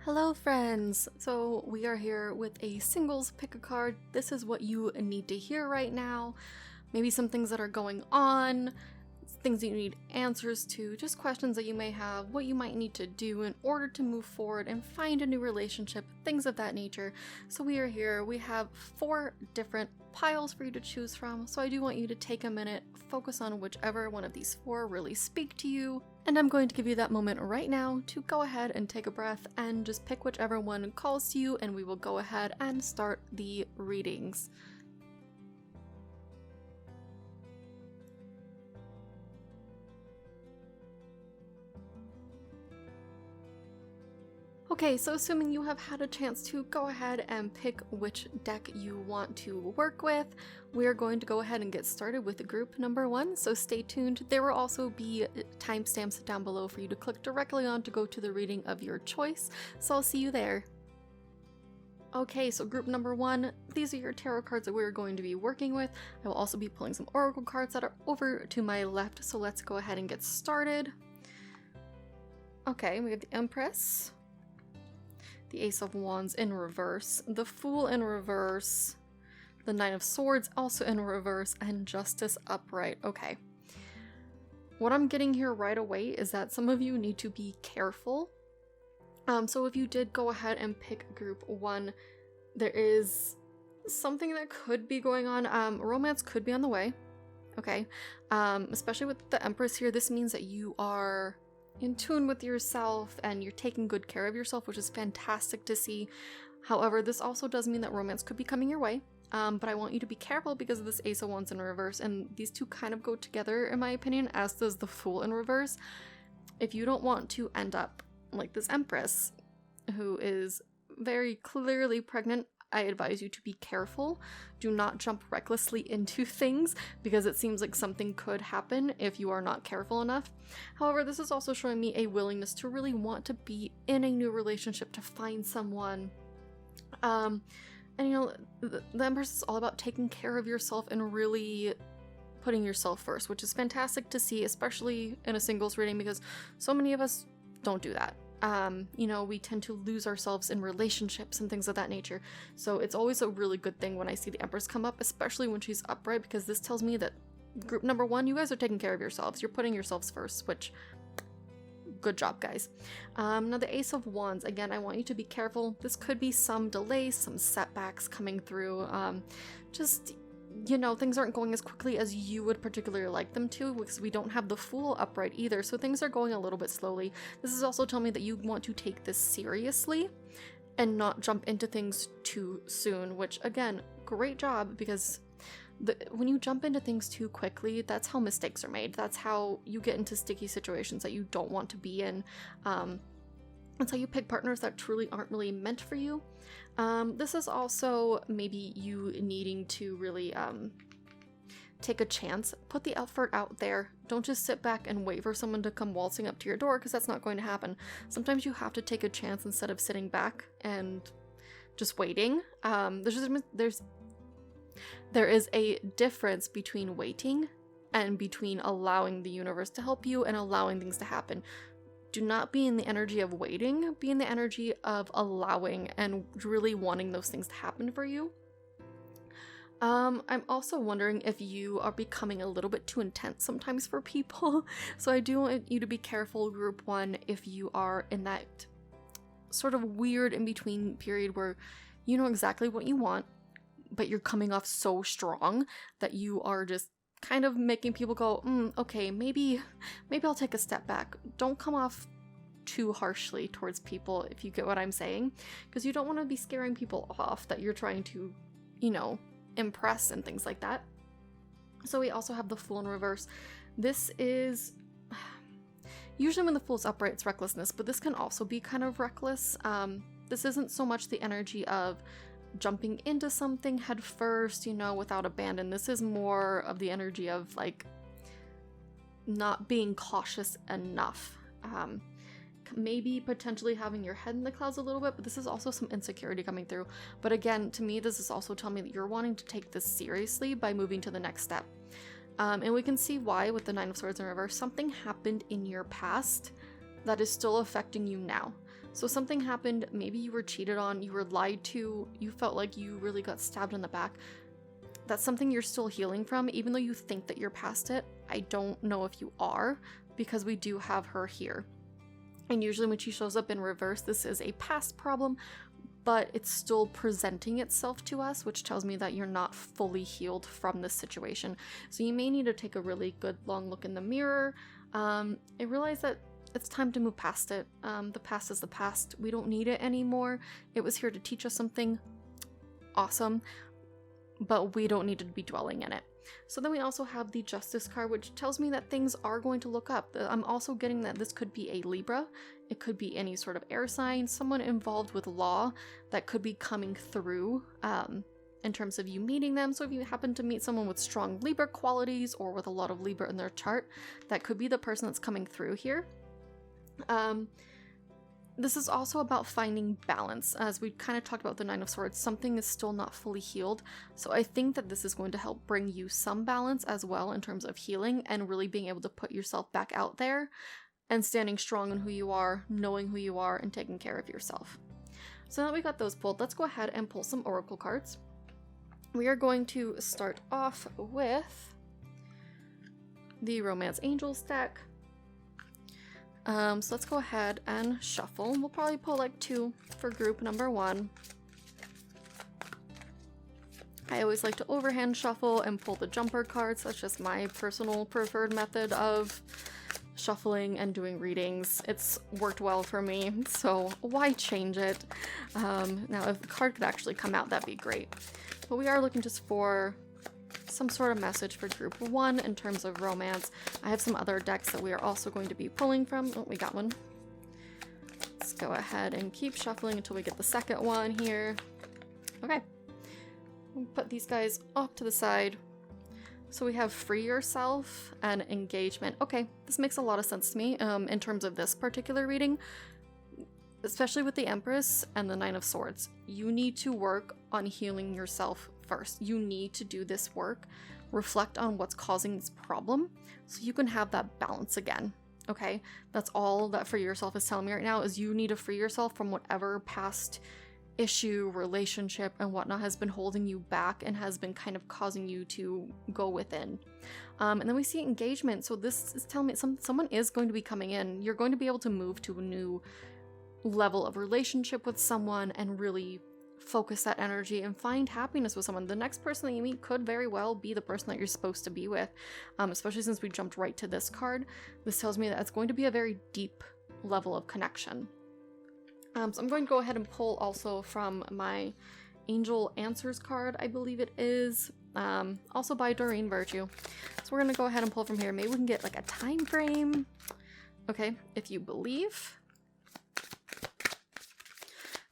Hello friends! So we are here with a singles pick a card. This is what you need to hear right now. Maybe some things that are going on, things that you need answers to, just questions that you may have, what you might need to do in order to move forward and find a new relationship, things of that nature. So we are here. We have 4 different piles for you to choose from, so I do want you to take a minute, focus on whichever one of these 4 really speak to you, and I'm going to give you that moment right now to go ahead and take a breath and just pick whichever one calls to you, and we will go ahead and start the readings. Okay, so assuming you have had a chance to go ahead and pick which deck you want to work with, we're going to go ahead and get started with group number 1, so stay tuned. There will also be timestamps down below for you to click directly on to go to the reading of your choice, so I'll see you there. Okay, so group number 1, these are your tarot cards that we're going to be working with. I will also be pulling some oracle cards that are over to my left, so let's go ahead and get started. Okay, we have the Empress, the Ace of Wands in reverse, the Fool in reverse, the Nine of Swords also in reverse, and Justice upright. Okay. What I'm getting here right away is that some of you need to be careful. So if you did go ahead and pick group 1, there is something that could be going on. Romance could be on the way. Okay. Especially with the Empress here, this means that you are in tune with yourself and you're taking good care of yourself, which is fantastic to see. However, this also does mean that romance could be coming your way, but I want you to be careful because of this Ace of Wands in reverse, and these two kind of go together in my opinion, as does the Fool in reverse. If you don't want to end up like this Empress, who is very clearly pregnant, I advise you to be careful. Do not jump recklessly into things because it seems like something could happen if you are not careful enough. However, this is also showing me a willingness to really want to be in a new relationship, to find someone. And you know, the Empress is all about taking care of yourself and really putting yourself first, which is fantastic to see, especially in a singles reading, because so many of us don't do that. You know, we tend to lose ourselves in relationships and things of that nature. So it's always a really good thing when I see the Empress come up, especially when she's upright, because this tells me that group number 1, you guys are taking care of yourselves. You're putting yourselves first, which, good job, guys. Now the Ace of Wands, again, I want you to be careful. This could be some delays, some setbacks coming through. Just, you know, things aren't going as quickly as you would particularly like them to, because we don't have the Fool upright either, so things are going a little bit slowly. This is also telling me that you want to take this seriously and not jump into things too soon, which, again, great job, because when you jump into things too quickly, that's how mistakes are made. That's how you get into sticky situations that you don't want to be in. That's how you pick partners that truly aren't really meant for you. This is also maybe you needing to really take a chance, put the effort out there. Don't just sit back and wait for someone to come waltzing up to your door, because that's not going to happen. Sometimes you have to take a chance instead of sitting back and just waiting. There is a difference between waiting and between allowing the universe to help you and allowing things to happen. Do not be in the energy of waiting, be in the energy of allowing and really wanting those things to happen for you. I'm also wondering if you are becoming a little bit too intense sometimes for people. So I do want you to be careful, group 1, if you are in that sort of weird in-between period where you know exactly what you want, but you're coming off so strong that you are just kind of making people go, okay, maybe I'll take a step back. Don't come off too harshly towards people, if you get what I'm saying, because you don't want to be scaring people off that you're trying to, you know, impress and things like that. So we also have the Fool in reverse. This is usually when the Fool's upright, it's recklessness, but this can also be kind of reckless. This isn't so much the energy of jumping into something head first, you know, without abandon. This is more of the energy of like not being cautious enough. maybe potentially having your head in the clouds a little bit, but this is also some insecurity coming through. But again, to me, this is also telling me that you're wanting to take this seriously by moving to the next step. And we can see why with the Nine of Swords in reverse. Something happened in your past that is still affecting you now. So something happened, maybe you were cheated on, you were lied to, you felt like you really got stabbed in the back. That's something you're still healing from, even though you think that you're past it. I don't know if you are, because we do have her here. And usually when she shows up in reverse, this is a past problem, but it's still presenting itself to us, which tells me that you're not fully healed from this situation. So you may need to take a really good long look in the mirror and realize that it's time to move past it. The past is the past. We don't need it anymore. It was here to teach us something awesome, but we don't need to be dwelling in it. So then we also have the Justice card, which tells me that things are going to look up. I'm also getting that this could be a Libra. It could be any sort of air sign, someone involved with law that could be coming through in terms of you meeting them. So if you happen to meet someone with strong Libra qualities or with a lot of Libra in their chart, that could be the person that's coming through here. This is also about finding balance. As we kind of talked about the Nine of Swords, something is still not fully healed. So I think that this is going to help bring you some balance as well in terms of healing and really being able to put yourself back out there and standing strong in who you are, knowing who you are, and taking care of yourself. So now that we got those pulled, let's go ahead and pull some oracle cards. We are going to start off with the Romance Angels deck. So let's go ahead and shuffle. We'll probably pull like 2 for group number 1. I always like to overhand shuffle and pull the jumper cards. That's just my personal preferred method of shuffling and doing readings. It's worked well for me, so why change it? Now if the card could actually come out, that'd be great. But we are looking just for some sort of message for group 1 in terms of romance. I have some other decks that we are also going to be pulling from. Oh, we got one. Let's go ahead and keep shuffling until we get the second one here. Okay. We'll put these guys off to the side. So we have free yourself and engagement. Okay, this makes a lot of sense to me in terms of this particular reading, especially with the Empress and the Nine of Swords. You need to work on healing yourself first. You need to do this work, reflect on what's causing this problem so you can have that balance again. Okay, that's all that free yourself is telling me right now, is you need to free yourself from whatever past issue, relationship, and whatnot has been holding you back and has been kind of causing you to go within. And then we see engagement. So this is telling me someone is going to be coming in. You're going to be able to move to a new level of relationship with someone and really focus that energy and find happiness with someone. The next person that you meet could very well be the person that you're supposed to be with, especially since we jumped right to this card. This tells me that it's going to be a very deep level of connection. So I'm going to go ahead and pull also from my Angel Answers card, I believe it is, also by Doreen Virtue. So we're going to go ahead and pull from here. Maybe we can get like a time frame. Okay, if you believe.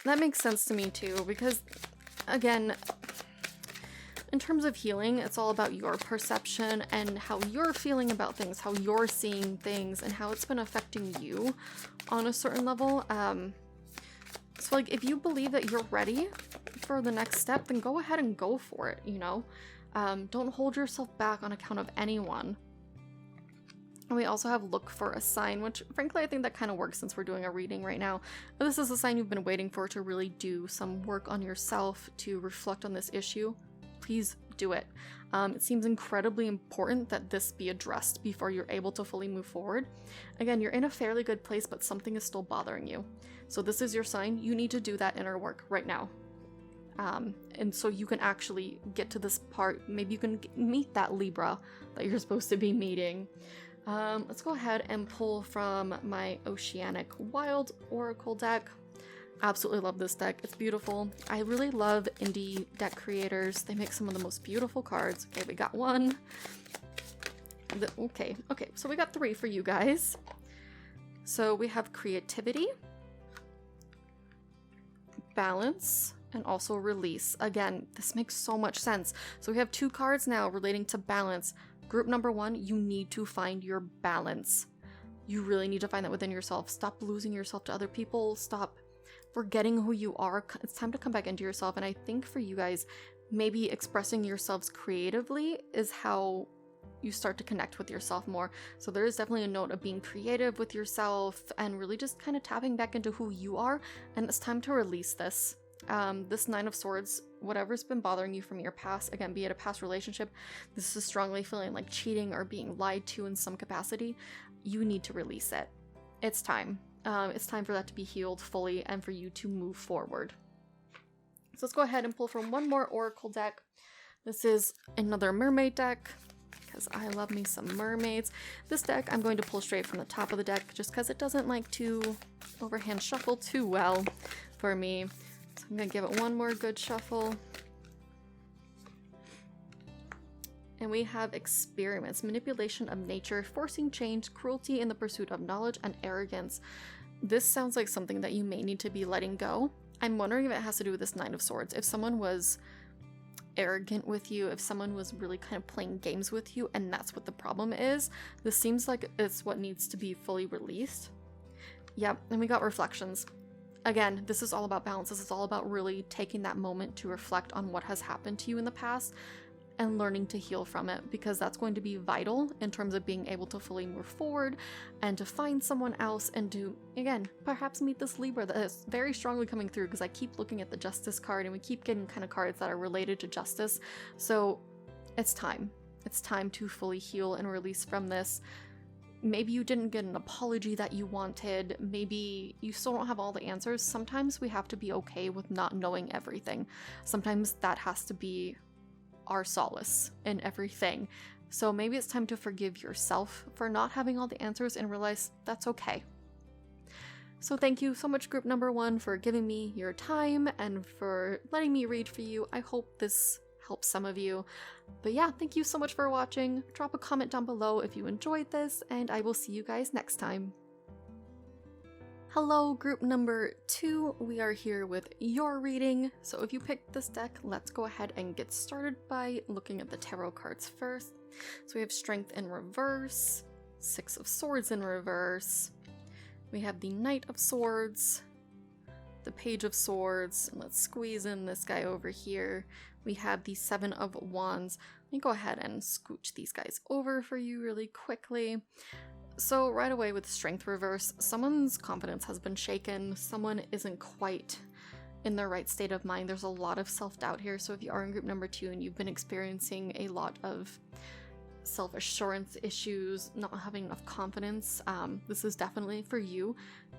That makes sense to me too, because again, in terms of healing, it's all about your perception and how you're feeling about things, how you're seeing things, and how it's been affecting you on a certain level. So like if you believe that you're ready for the next step, then go ahead and go for it, you know? Don't hold yourself back on account of anyone. And we also have look for a sign, which frankly I think that kind of works since we're doing a reading right now. But this is a sign you've been waiting for to really do some work on yourself, to reflect on this issue. Please do it. It seems incredibly important that this be addressed before you're able to fully move forward. Again, you're in a fairly good place, but something is still bothering you. So this is your sign. You need to do that inner work right now. And so you can actually get to this part. Maybe you can meet that Libra that you're supposed to be meeting. Let's go ahead and pull from my Oceanic Wild Oracle deck. Absolutely love this deck. It's beautiful. I really love indie deck creators. They make some of the most beautiful cards. Okay, we got one. Okay, so we got 3 for you guys. So we have creativity, balance, and also release. Again, this makes so much sense. So we have 2 cards now relating to balance. Group number 1, you need to find your balance. you really need to find that within yourself. Stop losing yourself to other people. Stop forgetting who you are. It's time to come back into yourself. And I think for you guys, maybe expressing yourselves creatively is how you start to connect with yourself more. So there is definitely a note of being creative with yourself and really just kind of tapping back into who you are. And it's time to release this. This Nine of Swords, whatever's been bothering you from your past, again, be it a past relationship, this is strongly feeling like cheating or being lied to in some capacity, you need to release it. It's time. It's time for that to be healed fully and for you to move forward. So let's go ahead and pull from one more Oracle deck. This is another Mermaid deck, because I love me some mermaids. This deck I'm going to pull straight from the top of the deck just because it doesn't like to overhand shuffle too well for me. So I'm going to give it one more good shuffle. And we have experiments, manipulation of nature, forcing change, cruelty in the pursuit of knowledge, and arrogance. This sounds like something that you may need to be letting go. I'm wondering if it has to do with this Nine of Swords. If someone was arrogant with you, if someone was really kind of playing games with you, and that's what the problem is, this seems like it's what needs to be fully released. Yep, and we got reflections. Again, this is all about balance. This is all about really taking that moment to reflect on what has happened to you in the past and learning to heal from it, because that's going to be vital in terms of being able to fully move forward and to find someone else and to, again, perhaps meet this Libra that is very strongly coming through, because I keep looking at the Justice card and we keep getting kind of cards that are related to justice. So it's time. It's time to fully heal and release from this. Maybe you didn't get an apology that you wanted. Maybe you still don't have all the answers. Sometimes we have to be okay with not knowing everything. Sometimes that has to be our solace in everything. So maybe it's time to forgive yourself for not having all the answers and realize that's okay. So thank you so much, group number 1, for giving me your time and for letting me read for you. I hope this helps some of you. But yeah, thank you so much for watching. Drop a comment down below if you enjoyed this, and I will see you guys next time. Hello, group number 2. We are here with your reading. So if you picked this deck, let's go ahead and get started by looking at the tarot cards first. So we have Strength in reverse, Six of Swords in reverse. We have the Knight of Swords, the Page of Swords. Let's squeeze in this guy over here. We have the Seven of Wands. Let me go ahead and scooch these guys over for you really quickly. So right away with Strength reverse, someone's confidence has been shaken. Someone isn't quite in their right state of mind. There's a lot of self-doubt here. So if you are in group number 2 and you've been experiencing a lot of self-assurance issues, not having enough confidence, this is definitely for you.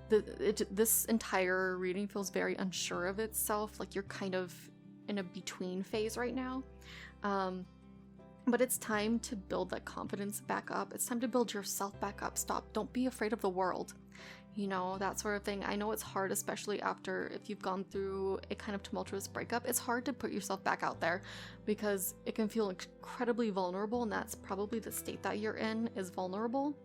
This entire reading feels very unsure of itself, like you're kind of in a between phase right now. But it's time to build that confidence back up. It's time to build yourself back up. Don't be afraid of the world. You know, that sort of thing. I know it's hard, especially after if you've gone through a kind of tumultuous breakup. It's hard to put yourself back out there because it can feel incredibly vulnerable, and that's probably the state that you're in, is vulnerable.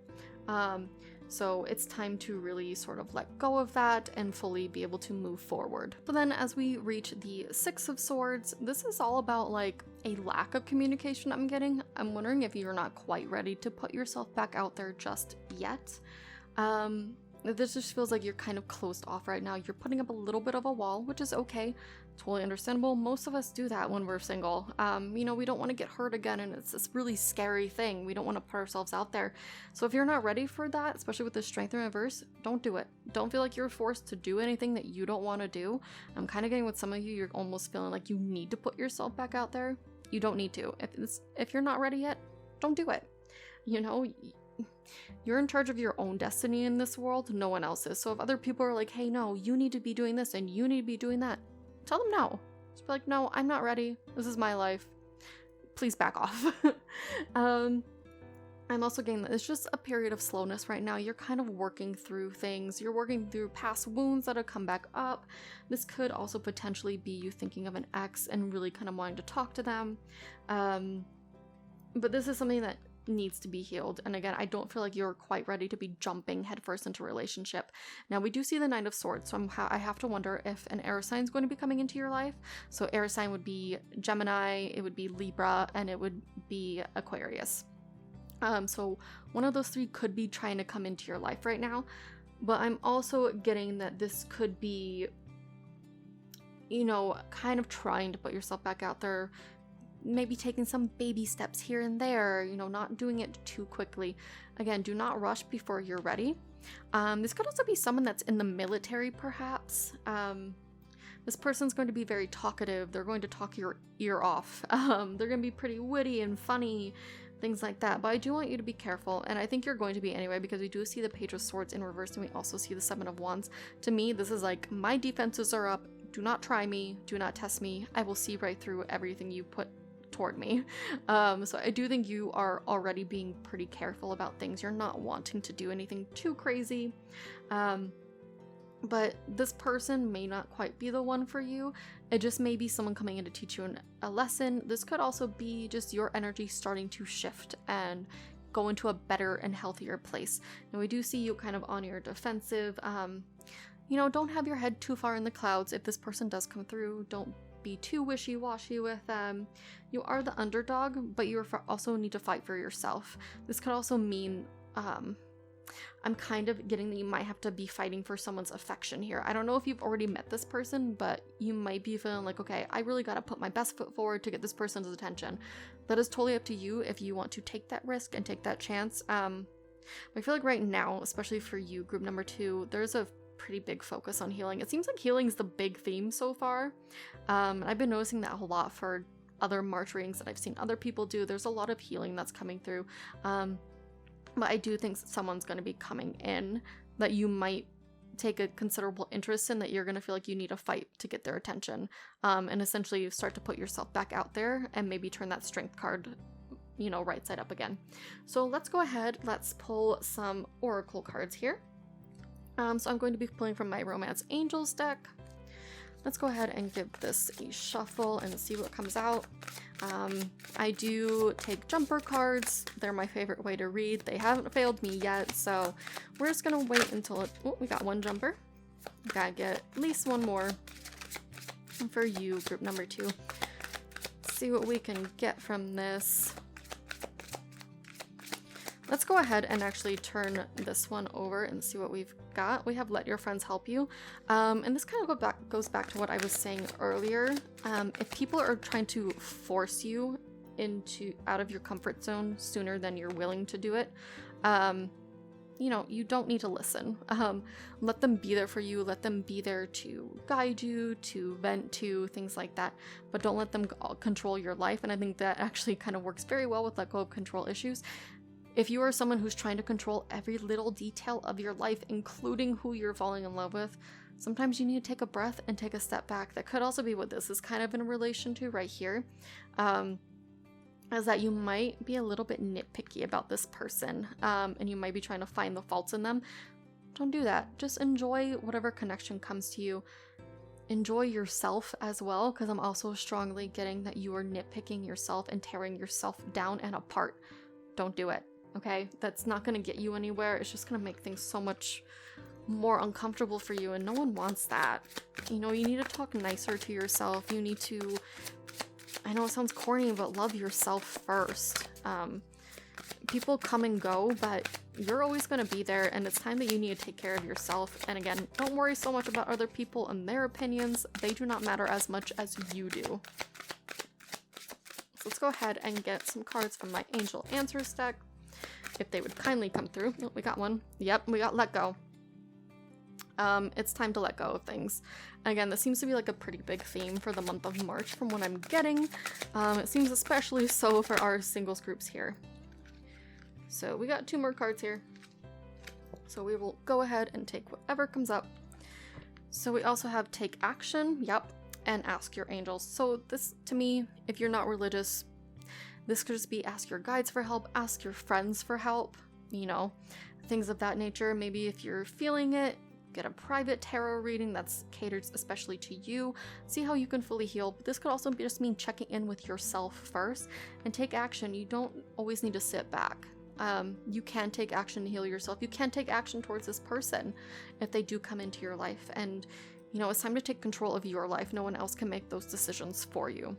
So it's time to really sort of let go of that and fully be able to move forward. But then as we reach the Six of Swords, this is all about like a lack of communication I'm getting. I'm wondering if you're not quite ready to put yourself back out there just yet. This just feels like you're kind of closed off right now. You're putting up a little bit of a wall, which is okay. Totally understandable. Most of us do that when we're single. You know, we don't want to get hurt again, and it's this really scary thing. We don't want to put ourselves out there. So if you're not ready for that, especially with the Strength in reverse, don't do it. Don't feel like you're forced to do anything that you don't want to do. I'm kind of getting with some of you, you're almost feeling like you need to put yourself back out there. You don't need to. If you're not ready yet, don't do it. You know, you're in charge of your own destiny in this world. No one else is. So if other people are like, hey, no, you need to be doing this and you need to be doing that, tell them no. Just be like, no, I'm not ready. This is my life. Please back off. I'm also getting that it's just a period of slowness right now. You're kind of working through things. You're working through past wounds that have come back up. This could also potentially be you thinking of an ex and really kind of wanting to talk to them. But this is something that needs to be healed. And again, I don't feel like you're quite ready to be jumping headfirst into a relationship. Now, we do see the Knight of Swords, so I have to wonder if an air sign is going to be coming into your life. So air sign would be Gemini, it would be Libra, and it would be Aquarius. So one of those three could be trying to come into your life right now, but I'm also getting that this could be, you know, kind of trying to put yourself back out there, maybe taking some baby steps here and there, you know, not doing it too quickly. Again, do not rush before you're ready. This could also be someone that's in the military, perhaps. This person's going to be very talkative. They're going to talk your ear off. They're going to be pretty witty and funny, things like that. But I do want you to be careful, and I think you're going to be anyway, because we do see the Page of Swords in reverse, and we also see the Seven of Wands. To me, this is like, my defenses are up. Do not try me. Do not test me. I will see right through everything you put toward me. So I do think you are already being pretty careful about things. You're not wanting to do anything too crazy. But this person may not quite be the one for you. It just may be someone coming in to teach you a lesson. This could also be just your energy starting to shift and go into a better and healthier place. And we do see you kind of on your defensive. You know, don't have your head too far in the clouds. If this person does come through, don't be too wishy-washy with them. You are the underdog, but you also need to fight for yourself. This could also mean, I'm kind of getting that you might have to be fighting for someone's affection here. I don't know if you've already met this person, but you might be feeling like, okay, I really gotta put my best foot forward to get this person's attention. That is totally up to you if you want to take that risk and take that chance. I feel like right now, especially for you, group number 2, there's a pretty big focus on healing. It seems like healing is the big theme so far. I've been noticing that a lot for other March readings that I've seen other people do. There's a lot of healing that's coming through. But I do think someone's going to be coming in that you might take a considerable interest in, that you're going to feel like you need to fight to get their attention. And essentially you start to put yourself back out there and maybe turn that strength card, you know, right side up again. So let's go ahead. Let's pull some oracle cards here. So I'm going to be pulling from my Romance Angels deck. Let's go ahead and give this a shuffle and see what comes out. I do take jumper cards. They're my favorite way to read. They haven't failed me yet, so we're just gonna wait until it... Oh, we got one jumper. Gotta get at least one more for you, group number 2. Let's see what we can get from this. Let's go ahead and actually turn this one over and see what we've got. We have Let Your Friends Help You. And this kind of goes back to what I was saying earlier. If people are trying to force you out of your comfort zone sooner than you're willing to do it, you know, you don't need to listen. Let them be there for you. Let them be there to guide you, to vent to, things like that. But don't let them control your life. And I think that actually kind of works very well with let go of control issues. If you are someone who's trying to control every little detail of your life, including who you're falling in love with, sometimes you need to take a breath and take a step back. That could also be what this is kind of in relation to right here. Is that you might be a little bit nitpicky about this person, and you might be trying to find the faults in them. Don't do that. Just enjoy whatever connection comes to you. Enjoy yourself as well, because I'm also strongly getting that you are nitpicking yourself and tearing yourself down and apart. Don't do it. Okay, that's not going to get you anywhere. It's just going to make things so much more uncomfortable for you, and no one wants that. You know, you need to talk nicer to yourself. You need to, I know it sounds corny, but love yourself first. People come and go, but you're always going to be there, and it's time that you need to take care of yourself. And again, don't worry so much about other people and their opinions. They do not matter as much as you do. So let's go ahead and get some cards from my Angel Answers deck, if they would kindly come through. Oh, we got one. Yep, we got Let Go. It's time to let go of things. Again, this seems to be like a pretty big theme for the month of March from what I'm getting. It seems especially so for our singles groups here. So we got 2 more cards here. So we will go ahead and take whatever comes up. So we also have Take Action, yep, and Ask Your Angels. So this, to me, if you're not religious, this could just be ask your guides for help, ask your friends for help, you know, things of that nature. Maybe if you're feeling it, get a private tarot reading that's catered especially to you. See how you can fully heal. But this could also just mean checking in with yourself first and take action. You don't always need to sit back. You can take action to heal yourself. You can take action towards this person if they do come into your life. And, you know, it's time to take control of your life. No one else can make those decisions for you.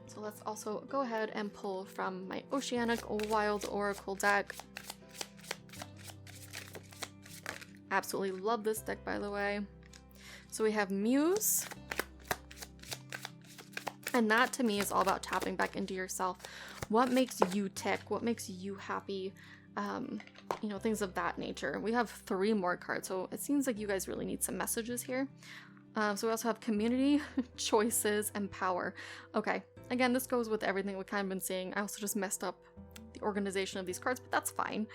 So let's also go ahead and pull from my Oceanic Wild Oracle deck. Absolutely love this deck, by the way. So we have Muse. And that to me is all about tapping back into yourself. What makes you tick? What makes you happy? You know, things of that nature. We have 3 more cards, so it seems like you guys really need some messages here. So we also have community, choices, and power. Okay, again, this goes with everything we've kind of been seeing. I also just messed up the organization of these cards, but that's fine.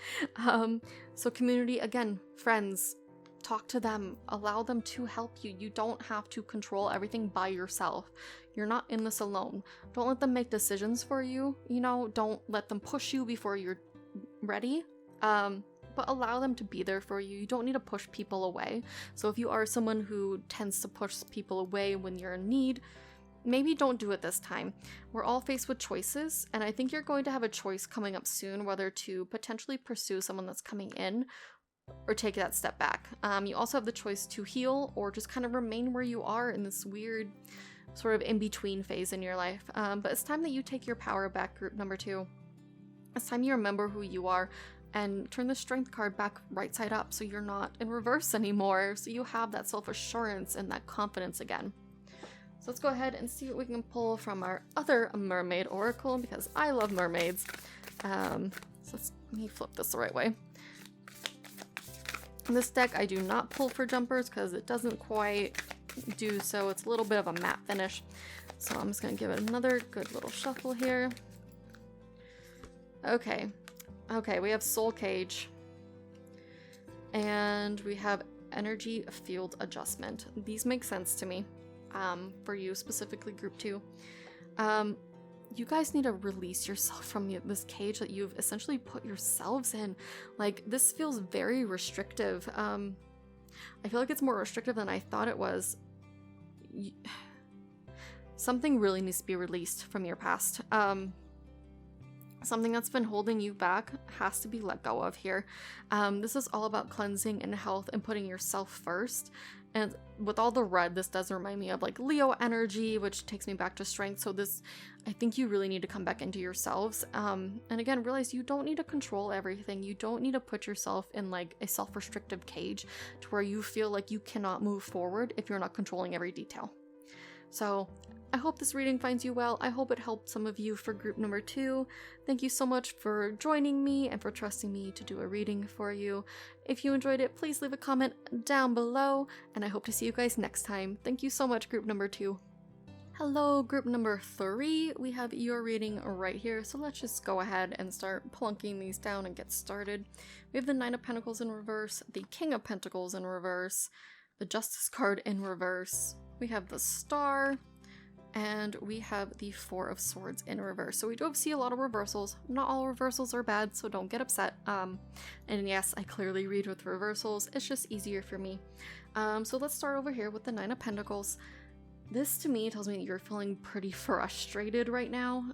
So community, again, friends, talk to them, allow them to help you. You don't have to control everything by yourself. You're not in this alone. Don't let them make decisions for you, you know, don't let them push you before you're ready. But allow them to be there for you. You don't need to push people away. So if you are someone who tends to push people away when you're in need, maybe don't do it this time. We're all faced with choices, and I think you're going to have a choice coming up soon, whether to potentially pursue someone that's coming in or take that step back. You also have the choice to heal or just kind of remain where you are in this weird sort of in-between phase in your life. But it's time that you take your power back, group number 2. It's time you remember who you are and turn the strength card back right side up so you're not in reverse anymore, so you have that self-assurance and that confidence again. So let's go ahead and see what we can pull from our other mermaid oracle, because I love mermaids. So let me flip this the right way. In this deck, I do not pull for jumpers because it doesn't quite do so. It's a little bit of a matte finish. So I'm just going to give it another good little shuffle here. Okay. Okay, we have Soul Cage. And we have Energy Field Adjustment. These make sense to me. For you, specifically group 2. You guys need to release yourself from this cage that you've essentially put yourselves in. Like, this feels very restrictive. I feel like it's more restrictive than I thought it was. Something really needs to be released from your past. Something that's been holding you back has to be let go of here. This is all about cleansing and health and putting yourself first. And with all the red, this does remind me of like Leo energy, which takes me back to strength. So this, I think you really need to come back into yourselves. And again, realize you don't need to control everything. You don't need to put yourself in like a self-restrictive cage to where you feel like you cannot move forward if you're not controlling every detail. So I hope this reading finds you well. I hope it helped some of you for group number 2. Thank you so much for joining me and for trusting me to do a reading for you. If you enjoyed it, please leave a comment down below, and I hope to see you guys next time. Thank you so much, group number 2. Hello, group number 3. We have your reading right here, so let's just go ahead and start plunking these down and get started. We have the 9 of Pentacles in reverse, the King of Pentacles in reverse, the Justice card in reverse. We have the Star, and we have the 4 of Swords in reverse. So we do see a lot of reversals. Not all reversals are bad, so don't get upset. And yes, I clearly read with reversals. It's just easier for me. So let's start over here with the 9 of Pentacles. This to me tells me that you're feeling pretty frustrated right now.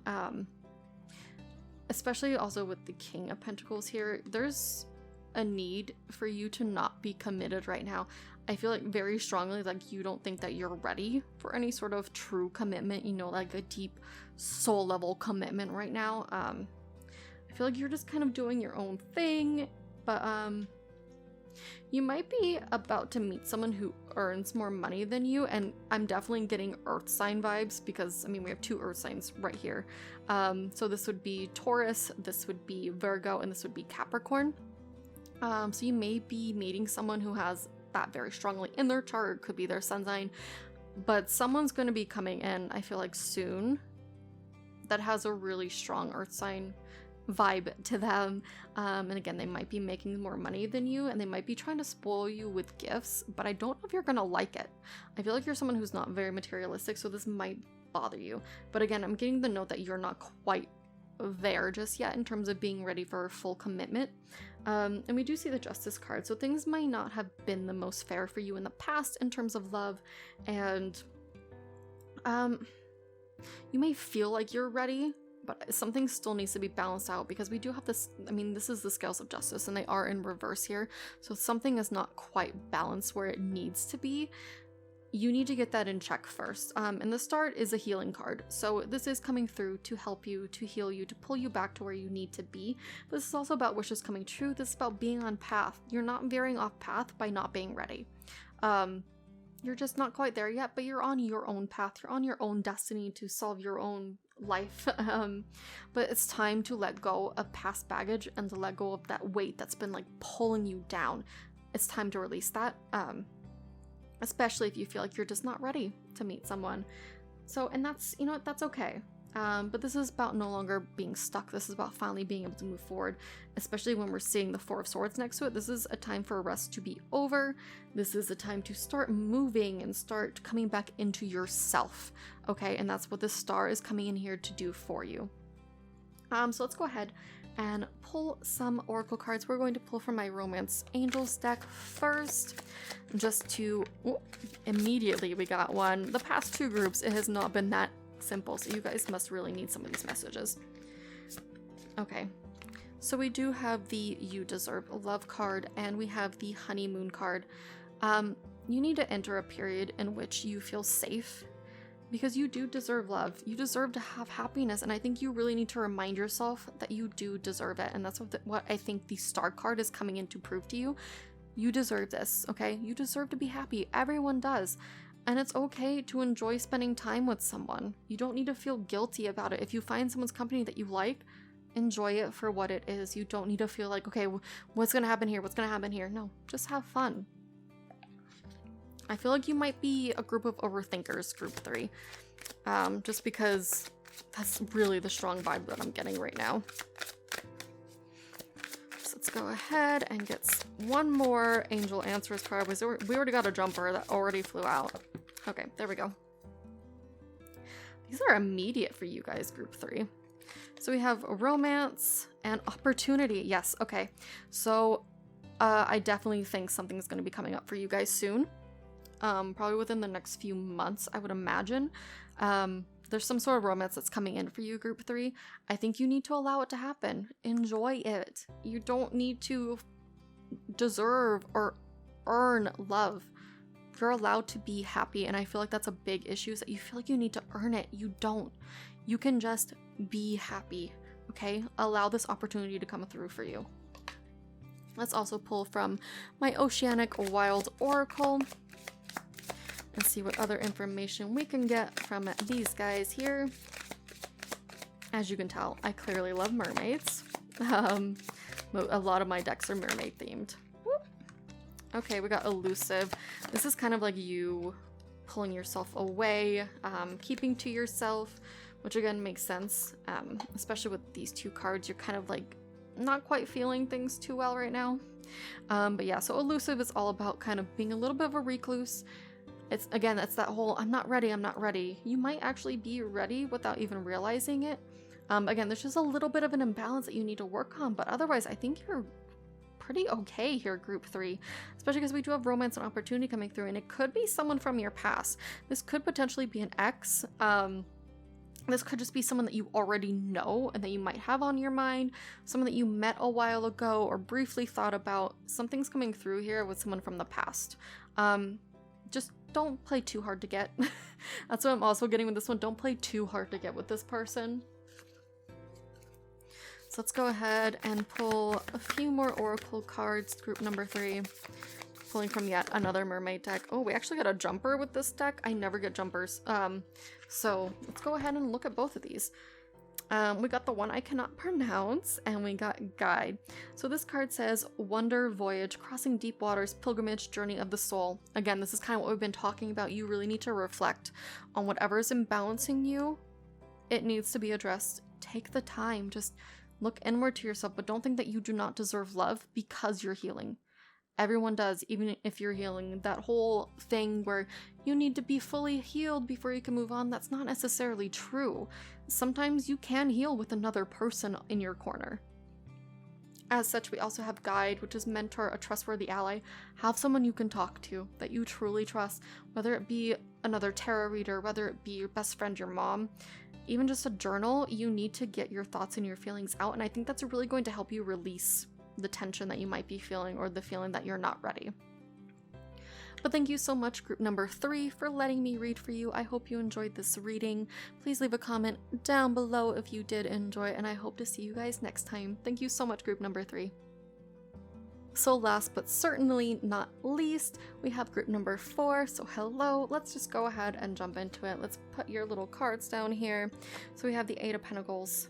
Especially also with the King of Pentacles here. There's a need for you to not be committed right now. I feel like very strongly like you don't think that you're ready for any sort of true commitment, you know, like a deep soul level commitment right now. I feel like you're just kind of doing your own thing, but you might be about to meet someone who earns more money than you, and I'm definitely getting earth sign vibes because, I mean, we have 2 earth signs right here. So this would be Taurus, this would be Virgo, and this would be Capricorn. So you may be meeting someone who has that very strongly in their chart. It could be their sun sign, but someone's going to be coming in, I feel like soon, that has a really strong earth sign vibe to them. And again, they might be making more money than you, and they might be trying to spoil you with gifts, but I don't know if you're going to like it. I feel like you're someone who's not very materialistic, so this might bother you. But again, I'm getting the note that you're not quite there just yet in terms of being ready for full commitment. And we do see the Justice card, so things might not have been the most fair for you in the past in terms of love, and you may feel like you're ready, but something still needs to be balanced out, because we do have this, I mean, this is the Scales of Justice and they are in reverse here, so something is not quite balanced where it needs to be. you need to get that in check first. And the Star is a healing card. So this is coming through to help you, to heal you, to pull you back to where you need to be. But this is also about wishes coming true. This is about being on path. You're not veering off path by not being ready. You're just not quite there yet, but you're on your own path. You're on your own destiny to solve your own life. But it's time to let go of past baggage and to let go of that weight that's been like pulling you down. It's time to release that, especially if you feel like you're just not ready to meet someone. So, and that's, you know what, that's okay. But this is about no longer being stuck. This is about finally being able to move forward, especially when we're seeing the Four of Swords next to it. This is a time for a rest to be over. This is a time to start moving and start coming back into yourself, okay? And that's what this Star is coming in here to do for you. So let's go ahead and pull some oracle cards. We're going to pull from my Romance Angels deck first, just to, immediately we got one. The past two groups, it has not been that simple, so you guys must really need some of these messages. Okay, so we do have the You Deserve Love card, and we have the Honeymoon card. You need to enter a period in which you feel safe, because you do deserve love. You deserve to have happiness, and I think you really need to remind yourself that you do deserve it, and that's what I think the Star card is coming in to prove to you. You deserve this, okay? You deserve to be happy. Everyone does. And it's okay to enjoy spending time with someone. You don't need to feel guilty about it. If you find someone's company that you like, enjoy it for what it is. You don't need to feel like, okay, what's gonna happen here? What's gonna happen here? No, just have fun. I feel like you might be a group of overthinkers, group 3. Just because that's really the strong vibe that I'm getting right now. So let's go ahead and get one more Angel Answers card. We already got a jumper that already flew out. Okay, there we go. These are immediate for you guys, group 3. So we have romance and opportunity. Yes, okay. So I definitely think something's going to be coming up for you guys soon. Probably within the next few months, I would imagine. There's some sort of romance that's coming in for you, group 3. I think you need to allow it to happen. Enjoy it. You don't need to deserve or earn love. You're allowed to be happy, and I feel like that's a big issue, is that you feel like you need to earn it. You don't. You can just be happy, okay? Allow this opportunity to come through for you. Let's also pull from my Oceanic Wild Oracle and see what other information we can get from these guys here. As you can tell, I clearly love mermaids. A lot of my decks are mermaid themed. Whoop. Okay, we got elusive. This is kind of like you pulling yourself away, keeping to yourself, which again makes sense, especially with these two cards. You're kind of like not quite feeling things too well right now. But yeah, so elusive is all about kind of being a little bit of a recluse. It's that whole, I'm not ready. You might actually be ready without even realizing it. Again, there's just a little bit of an imbalance that you need to work on, but otherwise I think you're pretty okay here, group 3, especially because we do have romance and opportunity coming through, and it could be someone from your past. This could potentially be an ex. This could just be someone that you already know and that you might have on your mind, someone that you met a while ago or briefly thought about. Something's coming through here with someone from the past. Just don't play too hard to get. That's what I'm also getting with this one. Don't play too hard to get with this person. So let's go ahead and pull a few more oracle cards, group number 3. Pulling from yet another mermaid deck. Oh, we actually got a jumper with this deck. I never get jumpers. So let's go ahead and look at both of these. We got the one I cannot pronounce, and we got Guide. So this card says, Wonder, Voyage, Crossing Deep Waters, Pilgrimage, Journey of the Soul. Again, this is kind of what we've been talking about. You really need to reflect on whatever is imbalancing you. It needs to be addressed. Take the time. Just look inward to yourself, but don't think that you do not deserve love because you're healing. Everyone does, even if you're healing. That whole thing where you need to be fully healed before you can move on, that's not necessarily true. Sometimes you can heal with another person in your corner. As such, we also have Guide, which is mentor, a trustworthy ally. Have someone you can talk to that you truly trust, whether it be another tarot reader, whether it be your best friend, your mom, even just a journal. You need to get your thoughts and your feelings out, and I think that's really going to help you release the tension that you might be feeling or the feeling that you're not ready. But thank you so much, group number 3, for letting me read for you. I hope you enjoyed this reading. Please leave a comment down below if you did enjoy, and I hope to see you guys next time. Thank you so much, group number 3. So last but certainly not least, we have group number 4. So hello, let's just go ahead and jump into it. Let's put your little cards down here. So we have the 8 of Pentacles.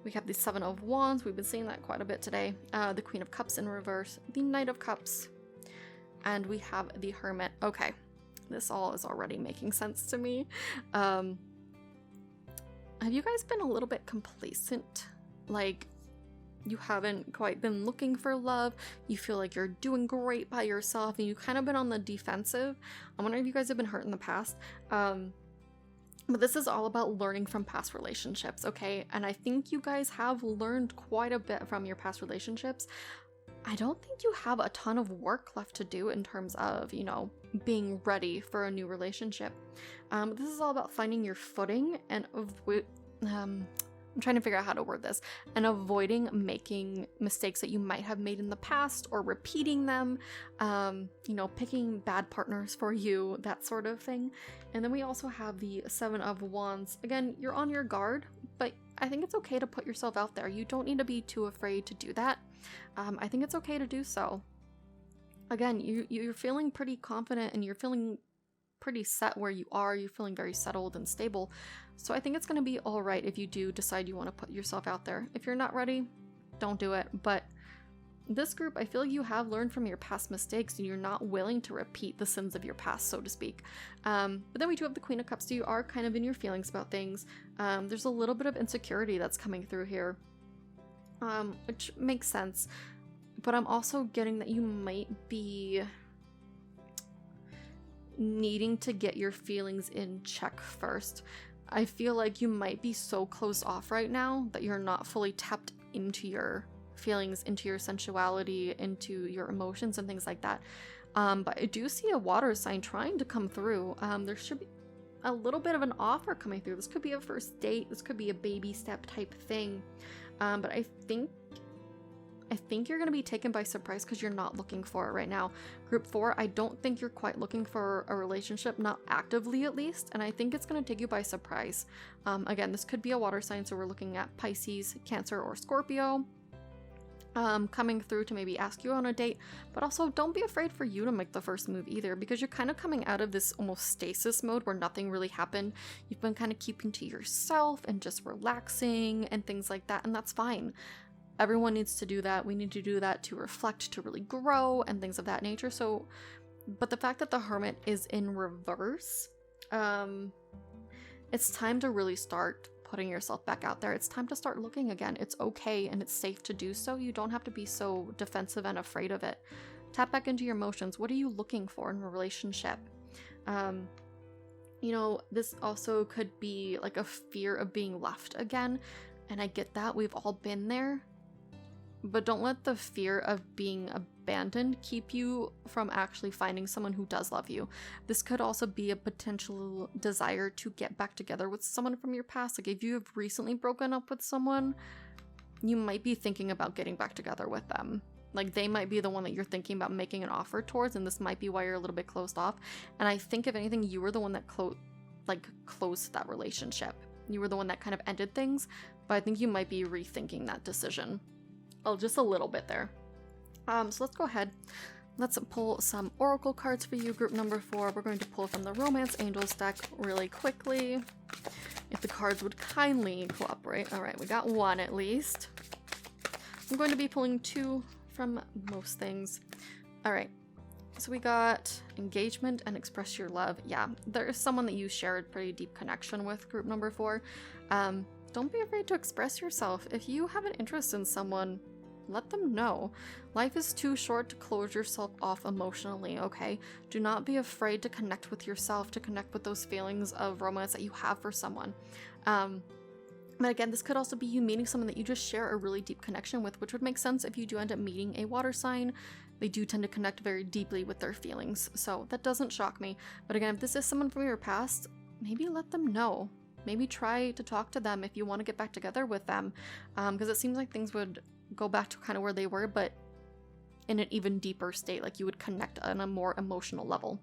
We have the 7 of Wands. We've been seeing that quite a bit today. The Queen of Cups in reverse. The Knight of Cups. And we have the Hermit. Okay, this all is already making sense to me. Have you guys been a little bit complacent? Like, you haven't quite been looking for love, you feel like you're doing great by yourself, and you've kind of been on the defensive. I wonder if you guys have been hurt in the past. But this is all about learning from past relationships, okay? And I think you guys have learned quite a bit from your past relationships. I don't think you have a ton of work left to do in terms of, you know, being ready for a new relationship. This is all about finding your footing and I'm trying to figure out how to word this, and avoiding making mistakes that you might have made in the past or repeating them, you know, picking bad partners for you, that sort of thing. And then we also have the 7 of Wands. Again, you're on your guard, but I think it's okay to put yourself out there. You don't need to be too afraid to do that. I think it's okay to do so. Again, you're feeling pretty confident and you're feeling pretty set where you are. You're feeling very settled and stable. So I think it's going to be all right if you do decide you want to put yourself out there. If you're not ready, don't do it. But this group, I feel like you have learned from your past mistakes and you're not willing to repeat the sins of your past, so to speak. But then we do have the Queen of Cups. So you are kind of in your feelings about things. There's a little bit of insecurity that's coming through here, which makes sense. But I'm also getting that you might be needing to get your feelings in check first. I feel like you might be so closed off right now that you're not fully tapped into your feelings, into your sensuality, into your emotions and things like that. But I do see a water sign trying to come through. There should be a little bit of an offer coming through. This could be a first date. This could be a baby step type thing. But I think you're going to be taken by surprise because you're not looking for it right now. Group 4, I don't think you're quite looking for a relationship, not actively at least, and I think it's going to take you by surprise. Again, this could be a water sign, so we're looking at Pisces, Cancer, or Scorpio coming through to maybe ask you on a date, but also don't be afraid for you to make the first move either, because you're kind of coming out of this almost stasis mode where nothing really happened. You've been kind of keeping to yourself and just relaxing and things like that, and that's fine. Everyone needs to do that. We need to do that to reflect, to really grow, and things of that nature. So, but the fact that the Hermit is in reverse, it's time to really start putting yourself back out there. It's time to start looking again. It's okay and it's safe to do so. You don't have to be so defensive and afraid of it. Tap back into your emotions. What are you looking for in a relationship? You know, this also could be like a fear of being left again. And I get that. We've all been there. But don't let the fear of being abandoned keep you from actually finding someone who does love you. This could also be a potential desire to get back together with someone from your past. Like if you have recently broken up with someone, you might be thinking about getting back together with them. Like they might be the one that you're thinking about making an offer towards, and this might be why you're a little bit closed off. And I think if anything, you were the one that closed that relationship. You were the one that kind of ended things, but I think you might be rethinking that decision. Oh, just a little bit there. So let's go ahead. Let's pull some oracle cards for you, group number 4. We're going to pull from the Romance Angels deck really quickly. If the cards would kindly cooperate. All right, we got one at least. I'm going to be pulling 2 from most things. All right. So we got engagement and express your love. Yeah, there is someone that you shared pretty deep connection with, group number 4. Don't be afraid to express yourself. If you have an interest in someone, let them know. Life is too short to close yourself off emotionally, okay? Do not be afraid to connect with yourself, to connect with those feelings of romance that you have for someone. But again, this could also be you meeting someone that you just share a really deep connection with, which would make sense if you do end up meeting a water sign. They do tend to connect very deeply with their feelings, so that doesn't shock me. But again, if this is someone from your past, maybe let them know. Maybe try to talk to them if you want to get back together with them, because it seems like things would go back to kind of where they were, but in an even deeper state, like you would connect on a more emotional level.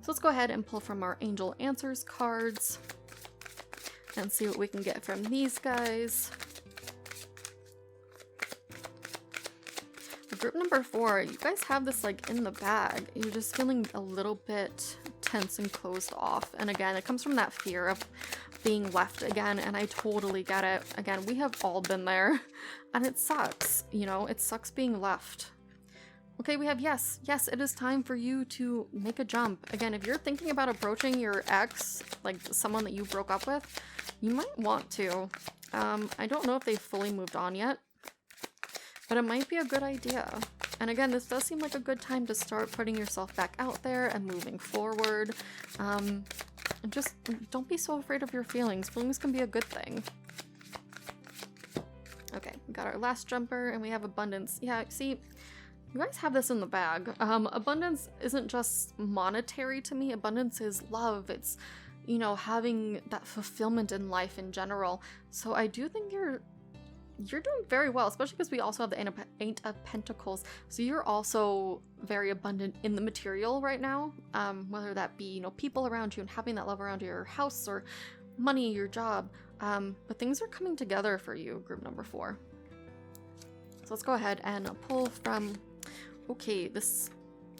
So let's go ahead and pull from our Angel Answers cards and see what we can get from these guys. Group number 4, you guys have this like in the bag. You're just feeling a little bit tense and closed off. And again, it comes from that fear of being left again, and I totally get it. Again, we have all been there, and it sucks, you know, it sucks being left. Okay, we have yes, it is time for you to make a jump. Again, if you're thinking about approaching your ex, like someone that you broke up with, you might want to. I don't know if they've fully moved on yet, but it might be a good idea. And again, this does seem like a good time to start putting yourself back out there and moving forward. And just don't be so afraid of your feelings. Feelings can be a good thing. Okay, we got our last jumper and we have abundance. Yeah, see, you guys have this in the bag. Abundance isn't just monetary to me. Abundance is love. It's, you know, having that fulfillment in life in general. So I do think you're doing very well, especially because we also have the Eight of Pentacles. So you're also very abundant in the material right now, whether that be, you know, people around you and having that love around your house or money, your job. But things are coming together for you, group number 4. So let's go ahead and pull from, okay, this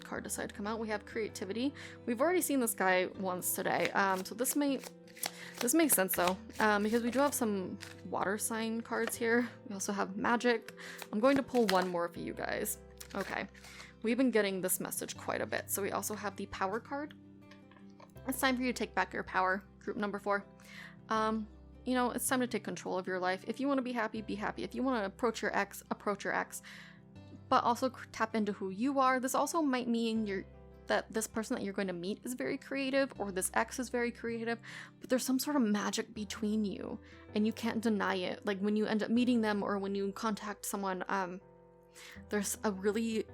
card decided to come out. We have creativity. We've already seen this guy once today. So this makes sense though, because we do have some water sign cards here. We also have magic. I'm going to pull one more for you guys. Okay, we've been getting this message quite a bit. So we also have the power card. It's time for you to take back your power, group number 4. You know, it's time to take control of your life. If you want to be happy, be happy. If you want to approach your ex, approach your ex. But also tap into who you are. This also might mean that this person that you're going to meet is very creative, or this ex is very creative, but there's some sort of magic between you and you can't deny it. Like when you end up meeting them or when you contact someone, there's a really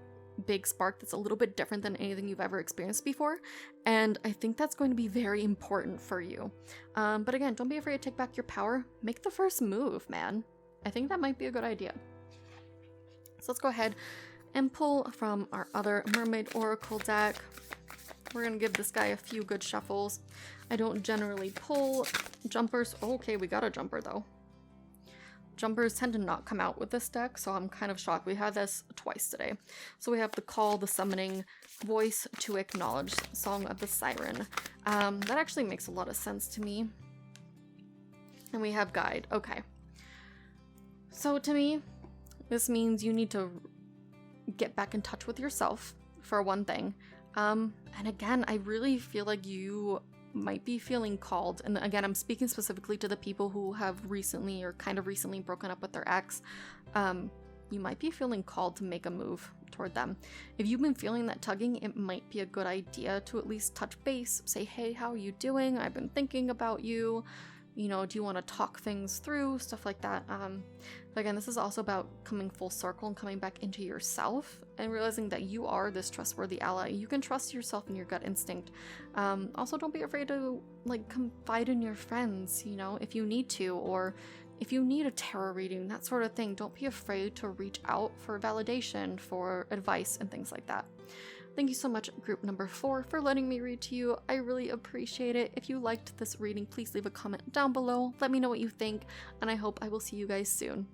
big spark that's a little bit different than anything you've ever experienced before, and I think that's going to be very important for you. But again, don't be afraid to take back your power. Make the first move, man. I think that might be a good idea. So let's go ahead and pull from our other Mermaid Oracle deck. We're gonna give this guy a few good shuffles. I don't generally pull jumpers. Okay, we got a jumper though. Jumpers tend to not come out with this deck, so I'm kind of shocked. We had this twice today. So we have the Call, the Summoning, Voice to Acknowledge, Song of the Siren. That actually makes a lot of sense to me. And we have Guide. Okay. So to me, this means you need to get back in touch with yourself, for one thing. And again, I really feel like you might be feeling called, and again, I'm speaking specifically to the people who have recently or kind of recently broken up with their ex. You might be feeling called to make a move toward them. If you've been feeling that tugging, it might be a good idea to at least touch base, say, hey, how are you doing? I've been thinking about you. You know, do you want to talk things through? Stuff like that. But again, this is also about coming full circle and coming back into yourself and realizing that you are this trustworthy ally. You can trust yourself and your gut instinct. Also, don't be afraid to like confide in your friends, you know, if you need to, or if you need a tarot reading, that sort of thing. Don't be afraid to reach out for validation, for advice, and things like that. Thank you so much, group number 4, for letting me read to you. I really appreciate it. If you liked this reading, please leave a comment down below. Let me know what you think, and I hope I will see you guys soon.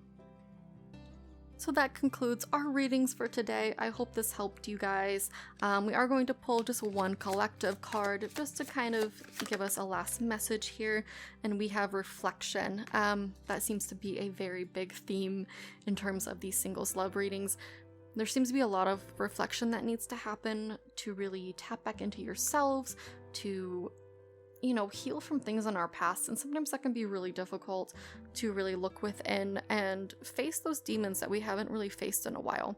So that concludes our readings for today. I hope this helped you guys. We are going to pull just one collective card just to kind of give us a last message here, and we have reflection. That seems to be a very big theme in terms of these singles love readings. There seems to be a lot of reflection that needs to happen to really tap back into yourselves, to, you know, heal from things in our past. And sometimes that can be really difficult to really look within and face those demons that we haven't really faced in a while.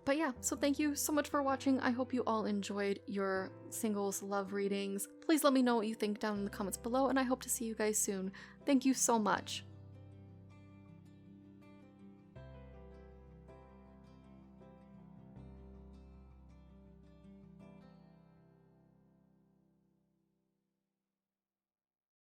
But yeah, so thank you so much for watching. I hope you all enjoyed your singles love readings. Please let me know what you think down in the comments below, and I hope to see you guys soon. Thank you so much.